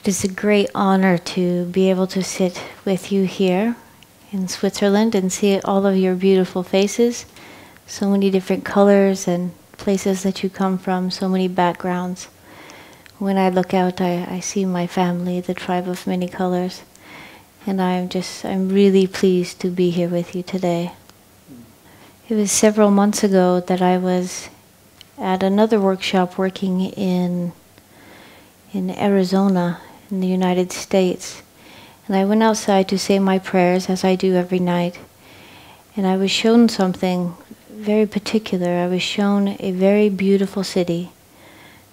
It is a great honor to be able to sit with you here in Switzerland and see all of your beautiful faces, so many different colors and places that you come from, so many backgrounds. When I look out, I see my family, the tribe of many colors, and I'm really pleased to be here with you today. It was several months ago that I was at another workshop working in Arizona, in the United States. And I went outside to say my prayers, as I do every night. And I was shown something very particular. I was shown a very beautiful city.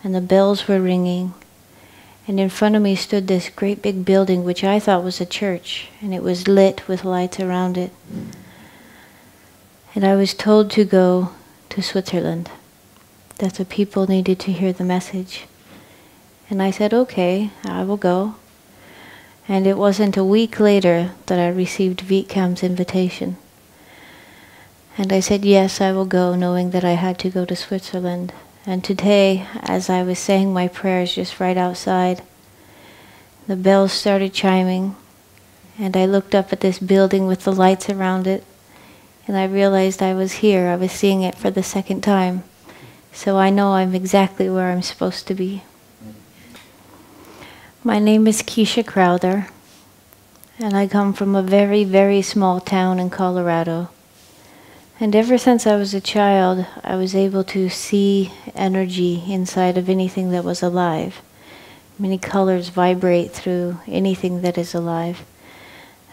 And the bells were ringing. And in front of me stood this great big building, which I thought was a church. And it was lit with lights around it. And I was told to go to Switzerland, that the people needed to hear the message. And I said, okay, I will go. And it wasn't a week later that I received Vietcam's invitation. And I said, yes, I will go, knowing that I had to go to Switzerland. And today, as I was saying my prayers just right outside, the bells started chiming, and I looked up at this building with the lights around it, and I realized I was here. I was seeing it for the second time. So I know I'm exactly where I'm supposed to be. My name is Kiesha Crowther, and I come from a very, very small town in Colorado. And ever since I was a child, I was able to see energy inside of anything that was alive. Many colors vibrate through anything that is alive.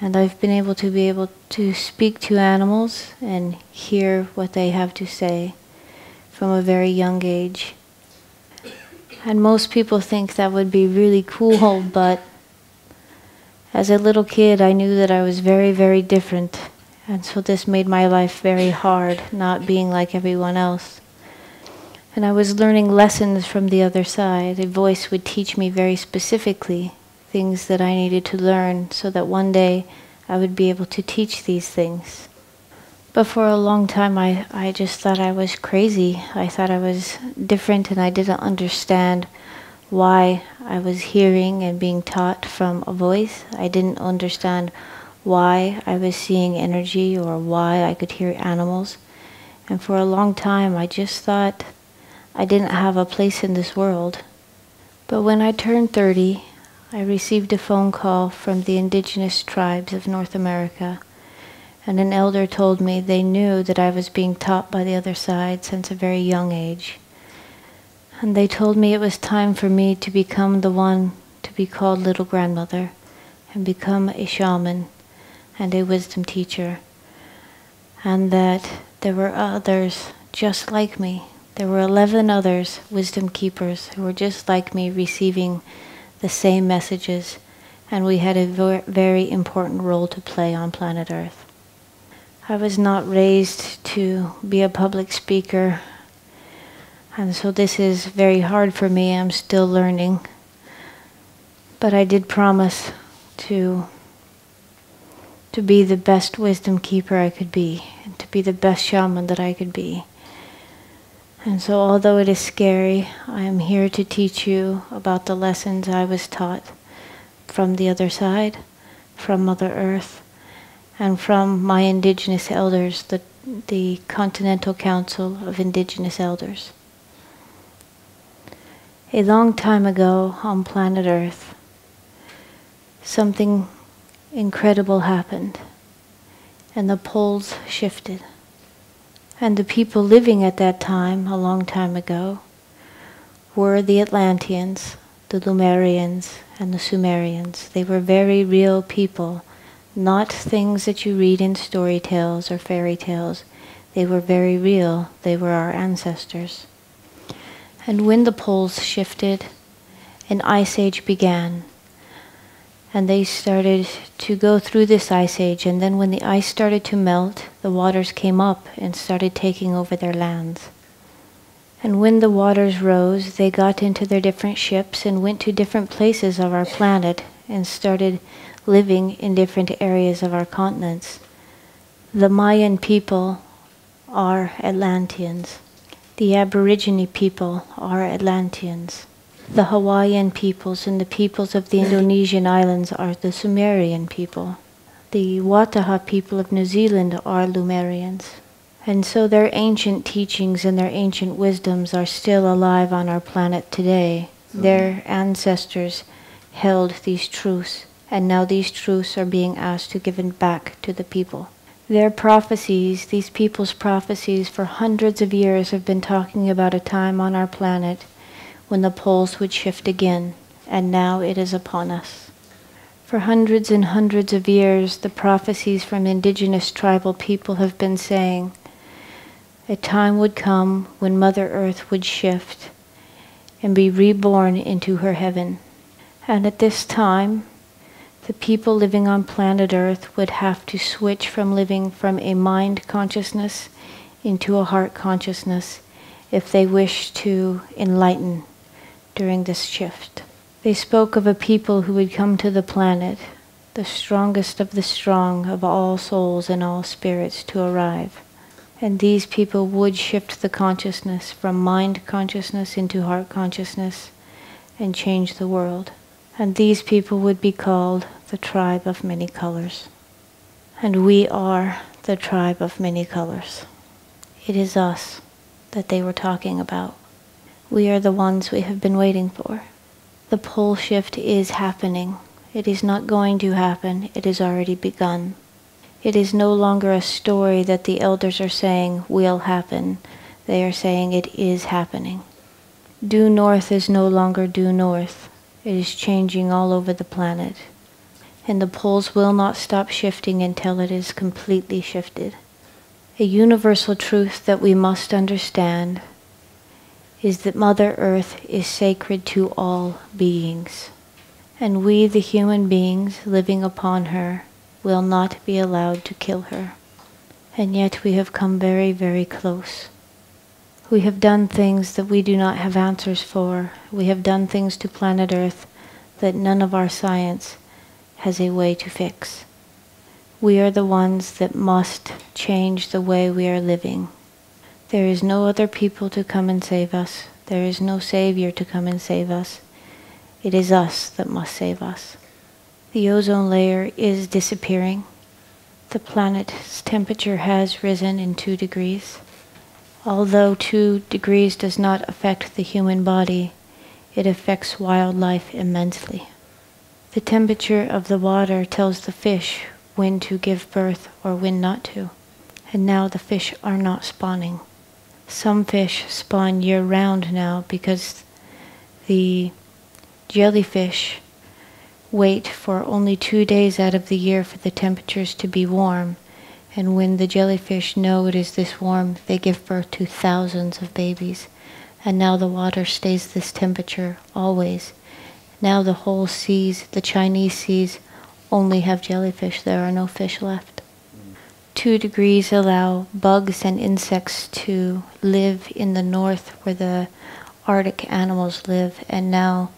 And I've been able to speak to animals and hear what they have to say from a very young age. And most people think that would be really cool, but as a little kid, I knew that I was very, very different. And so this made my life very hard, not being like everyone else. And I was learning lessons from the other side. A voice would teach me very specifically things that I needed to learn so that one day I would be able to teach these things. But for a long time, I just thought I was crazy. I thought I was different, and I didn't understand why I was hearing and being taught from a voice. I didn't understand why I was seeing energy or why I could hear animals. And for a long time, I just thought I didn't have a place in this world. But when I turned 30, I received a phone call from the indigenous tribes of North America. And an elder told me they knew that I was being taught by the other side since a very young age. And they told me it was time for me to become the one to be called little grandmother and become a shaman and a wisdom teacher. And that there were others just like me. There were 11 others, wisdom keepers, who were just like me, receiving the same messages. And we had a very important role to play on planet Earth. I was not raised to be a public speaker, and so this is very hard for me. I'm still learning. But I did promise to be the best wisdom keeper I could be, and to be the best shaman that I could be. And so although it is scary, I am here to teach you about the lessons I was taught from the other side, from Mother Earth, and from my indigenous elders, the Continental Council of Indigenous Elders. A long time ago on planet Earth, something incredible happened, and the poles shifted. And the people living at that time, a long time ago, were the Atlanteans, the Lemurians, and the Sumerians. They were very real people, not things that you read in story tales or fairy tales. They were very real. They were our ancestors. And when the poles shifted, an ice age began. And they started to go through this ice age. And then when the ice started to melt, the waters came up and started taking over their lands. And when the waters rose, they got into their different ships and went to different places of our planet and started living in different areas of our continents. The Mayan people are Atlanteans. The Aborigine people are Atlanteans. The Hawaiian peoples and the peoples of the Indonesian islands are the Sumerian people. The Wataha people of New Zealand are Lemurians. And so their ancient teachings and their ancient wisdoms are still alive on our planet today. Their ancestors held these truths, and now these truths are being asked to give it back to the people. Their prophecies, these people's prophecies for hundreds of years have been talking about a time on our planet when the poles would shift again, and now it is upon us. For hundreds and hundreds of years, the prophecies from indigenous tribal people have been saying, a time would come when Mother Earth would shift and be reborn into her heaven. And at this time, the people living on planet Earth would have to switch from living from a mind consciousness into a heart consciousness if they wish to enlighten during this shift. They spoke of a people who would come to the planet, the strongest of the strong of all souls and all spirits to arrive. And these people would shift the consciousness from mind consciousness into heart consciousness and change the world. And these people would be called the tribe of many colors. And we are the tribe of many colors. It is us that they were talking about. We are the ones we have been waiting for. The pole shift is happening. It is not going to happen. It has already begun. It is no longer a story that the elders are saying will happen. They are saying it is happening. Due north is no longer due north. It is changing all over the planet. And the poles will not stop shifting until it is completely shifted. A universal truth that we must understand is that Mother Earth is sacred to all beings. And we, the human beings living upon her, will not be allowed to kill her. And yet we have come very, very close. We have done things that we do not have answers for. We have done things to planet Earth that none of our science has a way to fix. We are the ones that must change the way we are living. There is no other people to come and save us. There is no Savior to come and save us. It is us that must save us. The ozone layer is disappearing. The planet's temperature has risen in 2 degrees. Although 2 degrees does not affect the human body, it affects wildlife immensely. The temperature of the water tells the fish when to give birth or when not to. And now the fish are not spawning. Some fish spawn year-round now because the jellyfish wait for only 2 days out of the year for the temperatures to be warm. And when the jellyfish know it is this warm, they give birth to thousands of babies. And now the water stays this temperature always. Now the whole seas, the Chinese seas, only have jellyfish. There are no fish left. 2 degrees allow bugs and insects to live in the north where the Arctic animals live. And now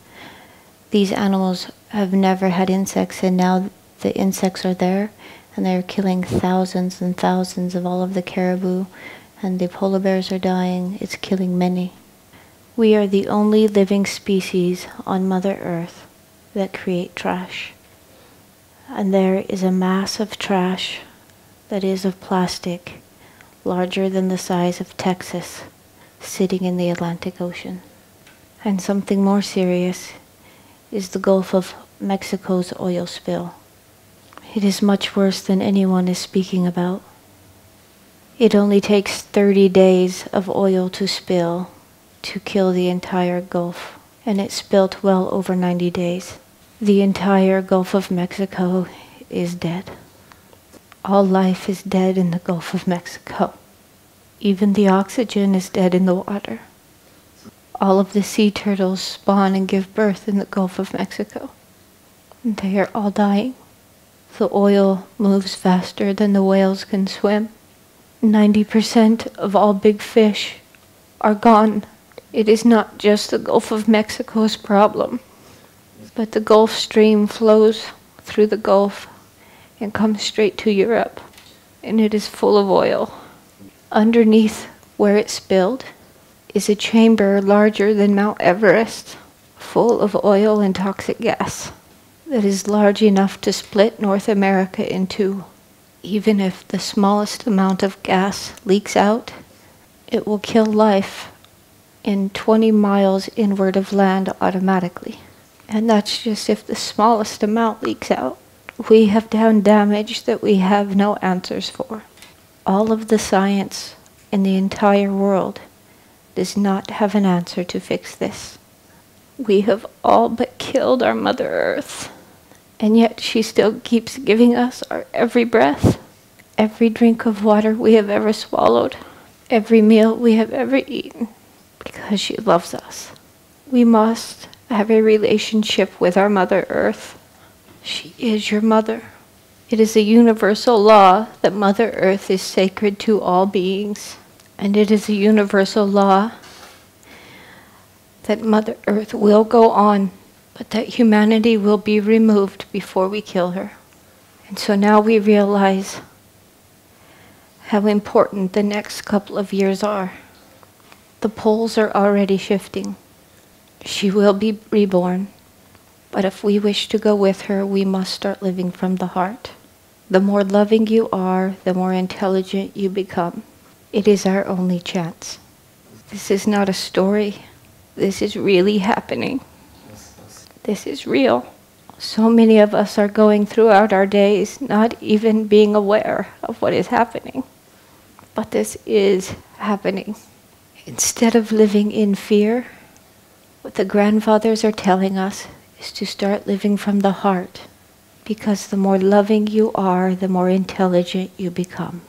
these animals have never had insects, and now the insects are there, and they're killing thousands and thousands of all of the caribou, and the polar bears are dying. It's killing many. We are the only living species on Mother Earth that create trash. And there is a mass of trash that is of plastic, larger than the size of Texas, sitting in the Atlantic Ocean. And something more serious is the Gulf of Mexico's oil spill. It is much worse than anyone is speaking about. It only takes 30 days of oil to spill to kill the entire Gulf, and it spilt well over 90 days. The entire Gulf of Mexico is dead. All life is dead in the Gulf of Mexico. Even the oxygen is dead in the water. All of the sea turtles spawn and give birth in the Gulf of Mexico. And they are all dying. The oil moves faster than the whales can swim. 90% of all big fish are gone. It is not just the Gulf of Mexico's problem, but the Gulf Stream flows through the Gulf and comes straight to Europe, and it is full of oil. Underneath where it spilled is a chamber larger than Mount Everest, full of oil and toxic gas that is large enough to split North America in two. Even if the smallest amount of gas leaks out, it will kill life in 20 miles inward of land automatically. And that's just if the smallest amount leaks out. We have done damage that we have no answers for. All of the science in the entire world does not have an answer to fix this. We have all but killed our Mother Earth, and yet she still keeps giving us our every breath, every drink of water we have ever swallowed, every meal we have ever eaten, because she loves us. We must have a relationship with our Mother Earth. She is your mother. It is a universal law that Mother Earth is sacred to all beings. And it is a universal law that Mother Earth will go on, but that humanity will be removed before we kill her. And so now we realize how important the next couple of years are. The poles are already shifting. She will be reborn. But if we wish to go with her, we must start living from the heart. The more loving you are, the more intelligent you become. It is our only chance. This is not a story. This is really happening. This is real. So many of us are going throughout our days not even being aware of what is happening. But this is happening. Instead of living in fear, what the grandfathers are telling us is to start living from the heart, because the more loving you are, the more intelligent you become.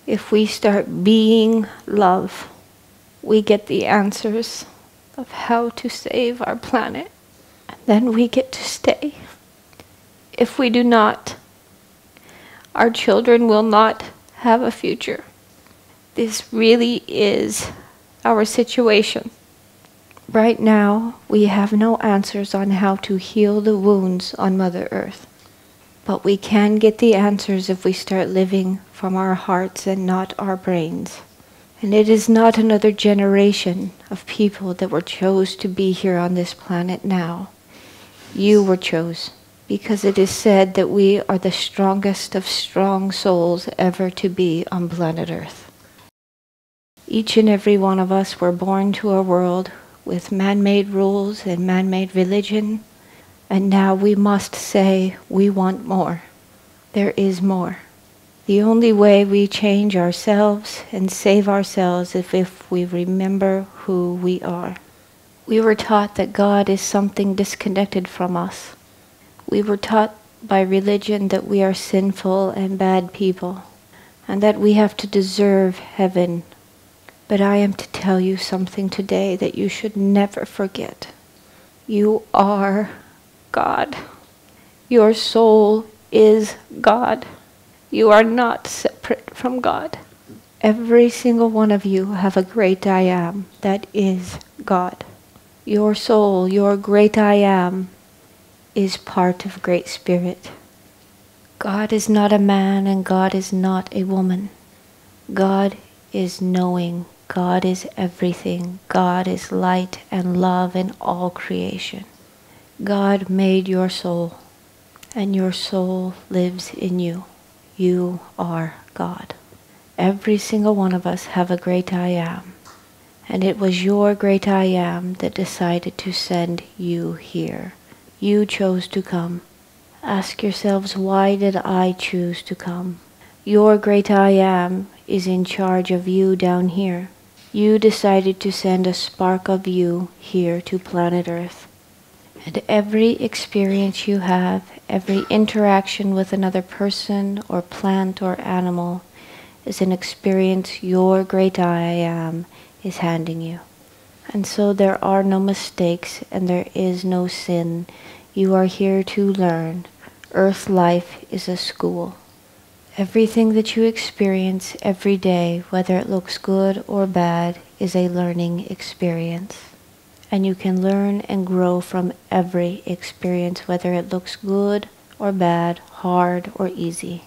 If we start being love, we get the answers of how to save our planet, and then we get to stay. If we do not, our children will not have a future. This really is our situation. Right now, we have no answers on how to heal the wounds on Mother Earth. But we can get the answers if we start living from our hearts and not our brains. And it is not another generation of people that were chose to be here on this planet now. You were chose, because it is said that we are the strongest of strong souls ever to be on planet Earth. Each and every one of us were born to a world with man-made rules and man-made religion, and now we must say we want more. There is more. The only way we change ourselves and save ourselves is if we remember who we are. We were taught that God is something disconnected from us. We were taught by religion that we are sinful and bad people, and that we have to deserve heaven. But I am to tell you something today that you should never forget. You are God. Your soul is God. You are not separate from God. Every single one of you have a great I am that is God. Your soul, your great I am, is part of Great Spirit. God is not a man and God is not a woman. God is knowing. God is everything. God is light and love in all creation. God made your soul, and your soul lives in you. You are God. Every single one of us have a great I am. And it was your great I am that decided to send you here. You chose to come. Ask yourselves, why did I choose to come? Your great I am is in charge of you down here. You decided to send a spark of you here to planet Earth. And every experience you have, every interaction with another person or plant or animal is an experience your great I am is handing you. And so there are no mistakes and there is no sin. You are here to learn. Earth life is a school. Everything that you experience every day, whether it looks good or bad, is a learning experience. And you can learn and grow from every experience, whether it looks good or bad, hard or easy.